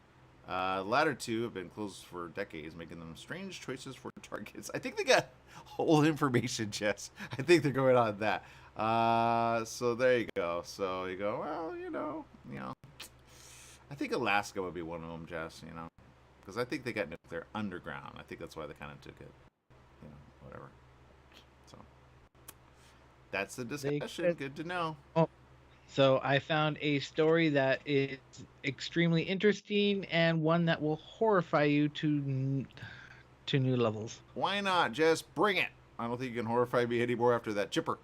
The latter two have been closed for decades, making them strange choices for targets. I think they got whole information, Jess. I think they're going on that. So there you go. So you go, well, I think Alaska would be one of them, Jess, because I think they got nuclear underground. I think that's why they kind of took it, whatever. So that's the discussion. Good to know. Oh, so I found a story that is extremely interesting and one that will horrify you to new levels. Why not? Just bring it. I don't think you can horrify me anymore after that chipper.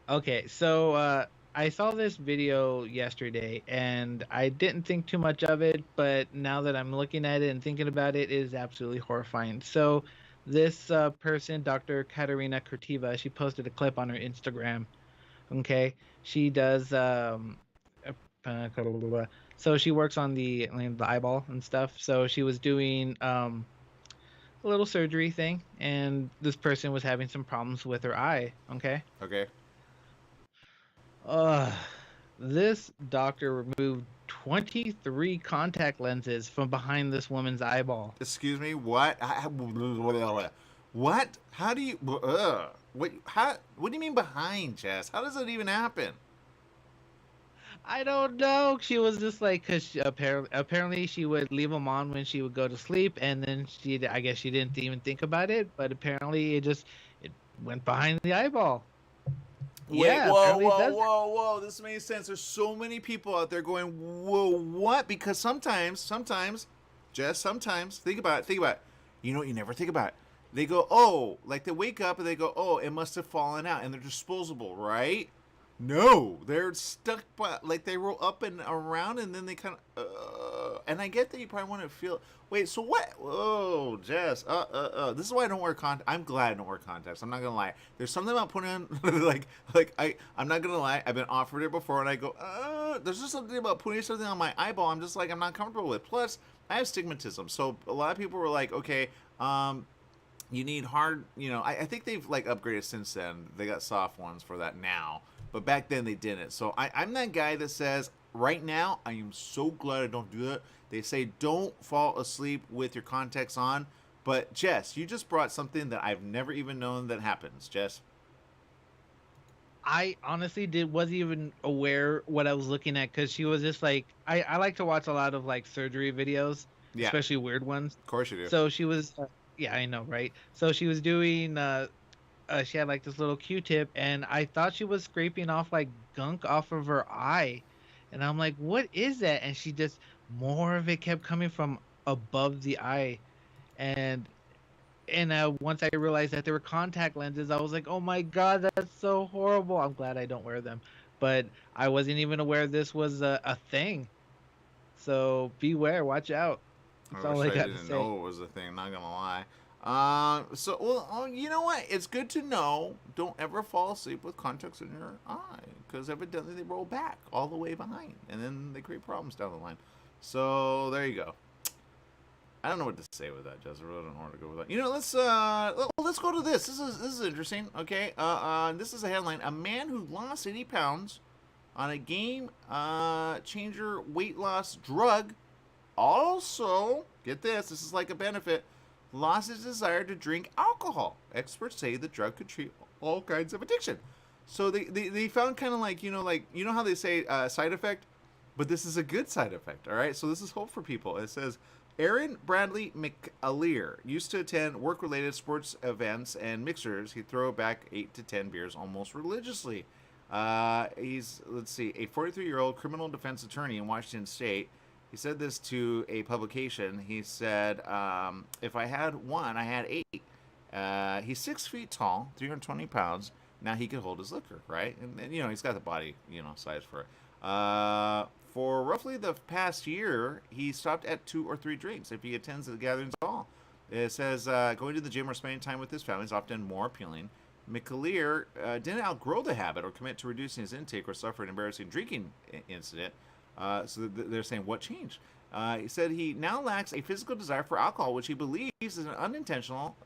Okay, so I saw this video yesterday, and I didn't think too much of it, but now that I'm looking at it and thinking about it, it is absolutely horrifying. So this person, Dr. Katerina Kurtiva, she posted a clip on her Instagram. Okay, she does so she works on the eyeball and stuff. So she was doing a little surgery thing, and this person was having some problems with her eye. Okay. This doctor removed 23 contact lenses from behind this woman's eyeball. Excuse me, what? What? How do you? What? How? What do you mean behind, Jess? How does that even happen? I don't know. She was just like, cause apparently she would leave them on when she would go to sleep, and then I guess she didn't even think about it, but apparently it went behind the eyeball. Wait, whoa! This makes sense. There's so many people out there going, whoa, what? Because sometimes, Jess, think about it. You know what? You never think about it. They go, oh, like they wake up and they go, oh, it must have fallen out, and they're disposable, right? No, they're stuck, like they roll up and around, and then they kind of, and I get that you probably want to feel. Wait, so what? Oh, Jess, this is why I don't wear contacts. I'm glad I don't wear contacts. I'm not gonna lie. There's something about putting on, I'm not gonna lie. I've been offered it before, and I go, there's just something about putting something on my eyeball. I'm just like, I'm not comfortable with. Plus, I have stigmatism, so a lot of people were like, okay, you need hard, I think they've like upgraded since then. They got soft ones for that now. But back then they didn't. So I'm that guy that says, right now, I am so glad I don't do that. They say don't fall asleep with your contacts on. But Jess, you just brought something that I've never even known that happens. Jess? I honestly wasn't even aware what I was looking at, because she was just like, I like to watch a lot of like surgery videos, especially weird ones. Of course you do. So she was, yeah, I know, right? So she was doing... she had like this little Q-tip, and I thought she was scraping off like gunk off of her eye, and I'm like, what is that? And she just, more of it kept coming from above the eye, and once I realized that they were contact lenses, I was like, oh my god, that's so horrible. I'm glad I don't wear them, but I wasn't even aware this was a thing. So beware, watch out. That's all I got to say. I didn't know it was a thing, not gonna lie. You know what? It's good to know. Don't ever fall asleep with contacts in your eye, because evidently they roll back all the way behind, and then they create problems down the line. So there you go. I don't know what to say with that, Jess. I really don't know where to go with that. Let's go to this. This is interesting. Okay. This is a headline: a man who lost 80 pounds on a game changer weight loss drug. Also, get this. This is like a benefit. Lost his desire to drink alcohol. Experts say the drug could treat all kinds of addiction. So they found kind of like, you know how they say side effect? But this is a good side effect, all right? So this is hope for people. It says, Aaron Bradley McAleer used to attend work-related sports events and mixers. He'd throw back 8 to 10 beers almost religiously. He's, let's see, a 43-year-old criminal defense attorney in Washington State. He said this to a publication. He said, if I had one, I had 8. He's 6 feet tall, 320 pounds. Now he can hold his liquor, right? And he's got the body, size for it. For roughly the past year, he stopped at 2 or 3 drinks if he attends the gatherings at all. It says going to the gym or spending time with his family is often more appealing. McAleer didn't outgrow the habit or commit to reducing his intake or suffer an embarrassing drinking incident. So they're saying, what changed? He said he now lacks a physical desire for alcohol, which he believes is an unintentional,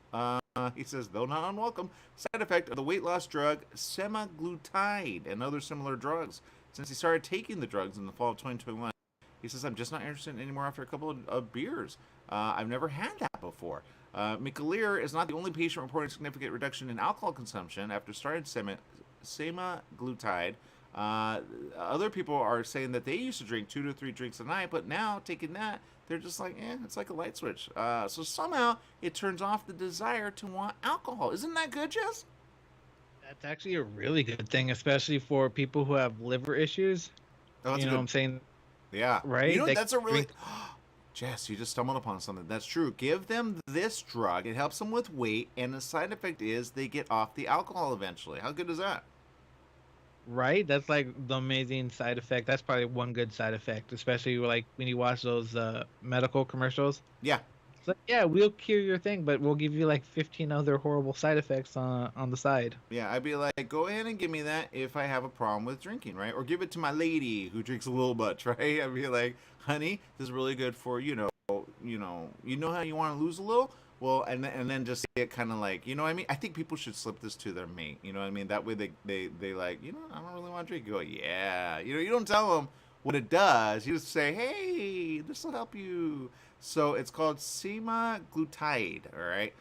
he says, though not unwelcome, side effect of the weight loss drug semaglutide and other similar drugs. Since he started taking the drugs in the fall of 2021, he says, I'm just not interested anymore after a couple of beers. I've never had that before. McAleer is not the only patient reporting significant reduction in alcohol consumption after starting semaglutide. Other people are saying that they used to drink 2 to 3 drinks a night, but now taking that, they're just like, it's like a light switch. So somehow it turns off the desire to want alcohol. Isn't that good, Jess? That's actually a really good thing, especially for people who have liver issues. Oh, you know what I'm saying? Yeah. Right? That's a really... Jess, you just stumbled upon something. That's true. Give them this drug. It helps them with weight, and the side effect is they get off the alcohol eventually. How good is that? Right? That's like the amazing side effect. That's probably one good side effect, especially like when you watch those medical commercials. Yeah. It's like, yeah, we'll cure your thing, but we'll give you like 15 other horrible side effects on the side. Yeah, I'd be like, go ahead and give me that if I have a problem with drinking, right? Or give it to my lady who drinks a little much, right? I'd be like, honey, this is really good for, you know how you want to lose a little? Well, and then just say it kind of like, you know what I mean? I think people should slip this to their mate, you know what I mean? That way they like, I don't really want to drink. You go, yeah. You don't tell them what it does. You just say, hey, this will help you. So it's called semaglutide, all right?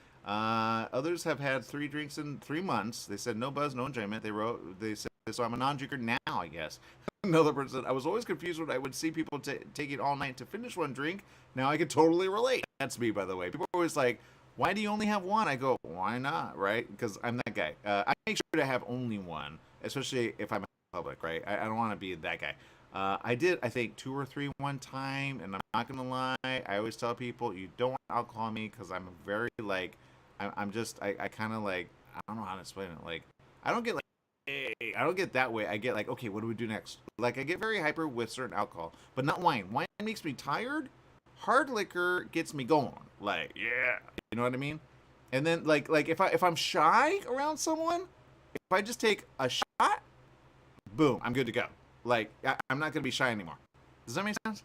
Others have had 3 drinks in 3 months. They said no buzz, no enjoyment. They said, so I'm a non-drinker now, I guess. Another person, I was always confused when I would see people take it all night to finish one drink. Now I can totally relate. That's me, by the way. People are always like, why do you only have one? I go, why not, right? Because I'm that guy. I make sure to have only one, especially if I'm in public, right? I don't want to be that guy. I did, I think, 2 or 3 one time, and I'm not going to lie. I always tell people, you don't want alcohol on me because I'm very, like, I'm just, I kind of, like, I don't know how to explain it. Like, I don't get, like, hey, I don't get that way. I get, like, okay, what do we do next? Like, I get very hyper with certain alcohol, but not wine. Wine makes me tired. Hard liquor gets me going. Like, yeah. You know what I mean? And then, like if I'm shy around someone, if I just take a shot, boom, I'm good to go. Like, I'm not going to be shy anymore. Does that make sense?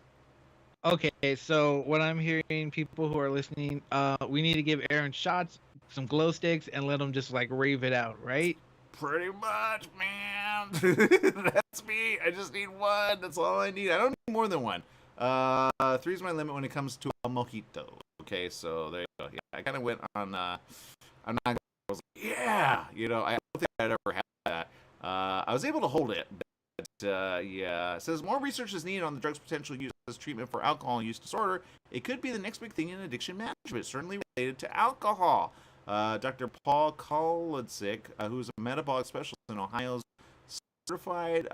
Okay, so what I'm hearing, people who are listening, we need to give Aaron shots, some glow sticks, and let him just, like, rave it out, right? Pretty much, man. That's me. I just need one. That's all I need. I don't need more than one. 3 is my limit when it comes to a mojito. Okay, so there you go. Yeah, I kind of went on, I'm not, I was like, yeah, I don't think I'd ever had that. I was able to hold it, but, yeah. It says more research is needed on the drug's potential use as treatment for alcohol use disorder. It could be the next big thing in addiction management, certainly related to alcohol. Dr. Paul Kolodzik, who's a metabolic specialist in Ohio's certified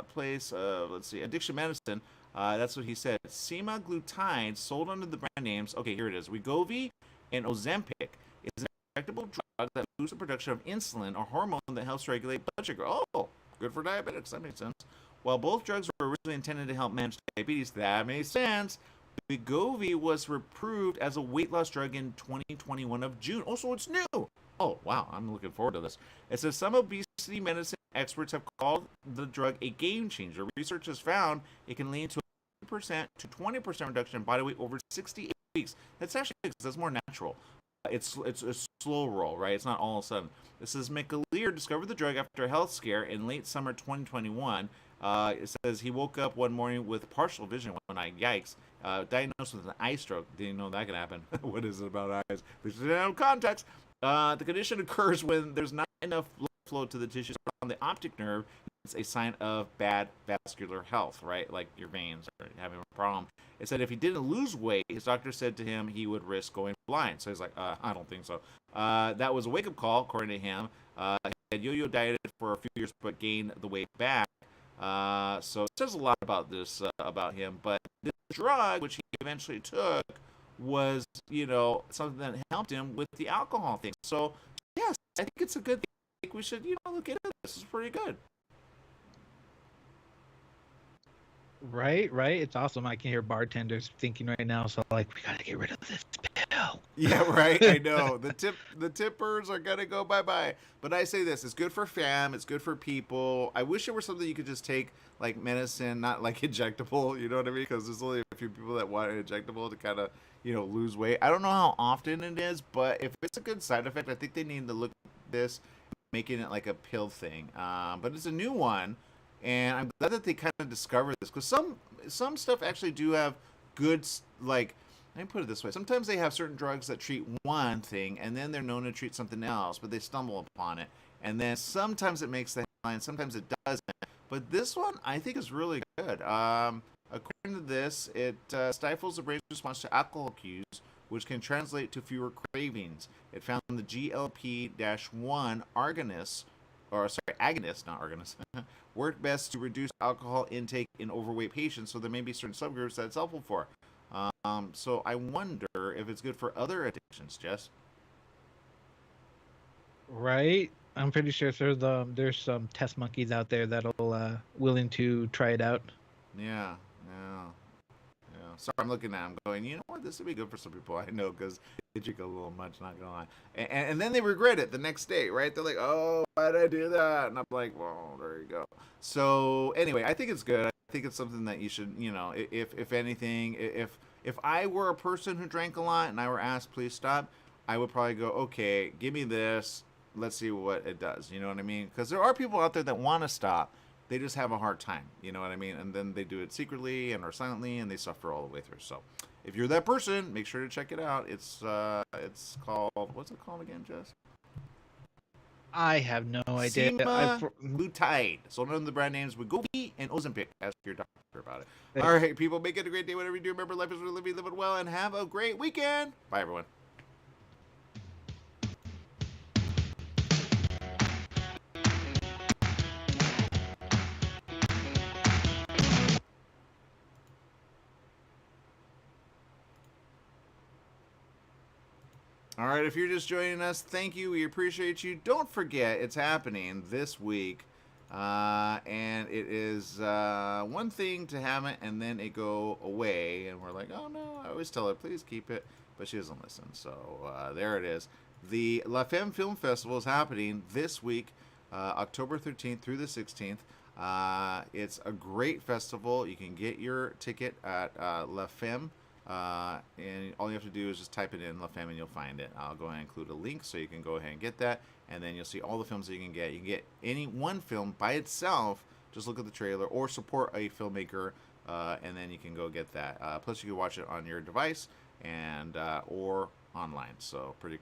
place of, addiction medicine, that's what he said. Semaglutide, sold under the brand names, okay, here it is, Wegovy and Ozempic, is an injectable drug that boosts the production of insulin, a hormone that helps regulate blood sugar. Oh, good for diabetics, that makes sense. While both drugs were originally intended to help manage diabetes, that makes sense. Wegovy was approved as a weight loss drug in 2021 of June. Oh, so it's new. Oh, wow, I'm looking forward to this. It says some obesity medicine experts have called the drug a game changer. Research has found it can lead to a 10% to 20% reduction in body weight over 68 weeks. That's actually good because that's more natural. It's a slow roll, right? It's not all of a sudden. This says McAleer discovered the drug after a health scare in late summer 2021. It says he woke up one morning with partial vision one night. Yikes. Diagnosed with an eye stroke. Didn't know that could happen. What is it about eyes? There's no context. The condition occurs when there's not enough blood flow to the tissues on the optic nerve a sign of bad vascular health, right? Like your veins are having a problem. It said if he didn't lose weight, his doctor said to him he would risk going blind. So he's like, I don't think so. That was a wake-up call, according to him. He had yo-yo dieted for a few years but gained the weight back. So it says a lot about this, about him. But this drug, which he eventually took, was, something that helped him with the alcohol thing. So, yes, I think it's a good thing. I think we should, look into this. This is pretty good. Right. It's awesome. I can hear bartenders thinking right now. So we gotta get rid of this pill. Yeah, right. I know the tippers are gonna go bye. But I say this: it's good for fam. It's good for people. I wish it were something you could just take like medicine, not like injectable. You know what I mean? Because there's only a few people that want an injectable to kind of lose weight. I don't know how often it is, but if it's a good side effect, I think they need to look at this, making it like a pill thing. But it's a new one. And I'm glad that they kind of discovered this, because some stuff actually do have good, like, let me put it this way. Sometimes they have certain drugs that treat one thing, and then they're known to treat something else, but they stumble upon it. And then sometimes it makes the headline, sometimes it doesn't. But this one, I think, is really good. According to this, it stifles the brain's response to alcohol cues, which can translate to fewer cravings. It found the GLP-1 agonist, not organist, work best to reduce alcohol intake in overweight patients, so there may be certain subgroups that it's helpful for. So I wonder if it's good for other addictions, Jess. Right. I'm pretty sure there's some test monkeys out there that'll willing to try it out. Yeah. Sorry, I'm looking at. I'm going. You know what? This would be good for some people. I know, because they drink a little much. Not gonna lie. And then they regret it the next day, right? They're like, "Oh, why did I do that?" And I'm like, "Well, there you go." So anyway, I think it's good. I think it's something that you should, if anything, if I were a person who drank a lot and I were asked, please stop, I would probably go, okay, give me this. Let's see what it does. You know what I mean? Because there are people out there that want to stop. They just have a hard time, you know what I mean? And then they do it secretly or silently, and they suffer all the way through. So, if you're that person, make sure to check it out. It's called, what's it called again, Jess? I have no idea. Semaglutide. Sold under the brand names Wegovy and Ozempic. Ask your doctor about it. All right, people, make it a great day. Whatever you do, remember, life is really living, live it well, and have a great weekend. Bye, everyone. All right, if you're just joining us, thank you. We appreciate you. Don't forget, it's happening this week. And it is one thing to have it and then it go away. And we're like, oh, no. I always tell her, please keep it. But she doesn't listen. So there it is. The La Femme Film Festival is happening this week, October 13th through the 16th. It's a great festival. You can get your ticket at La Femme. And all you have to do is just type it in La Femme and you'll find it. I'll go ahead and include a link so you can go ahead and get that, and then you'll see all the films that you can get. You can get any one film by itself, just look at the trailer, or support a filmmaker, and then you can go get that. Plus you can watch it on your device and or online, so pretty cool.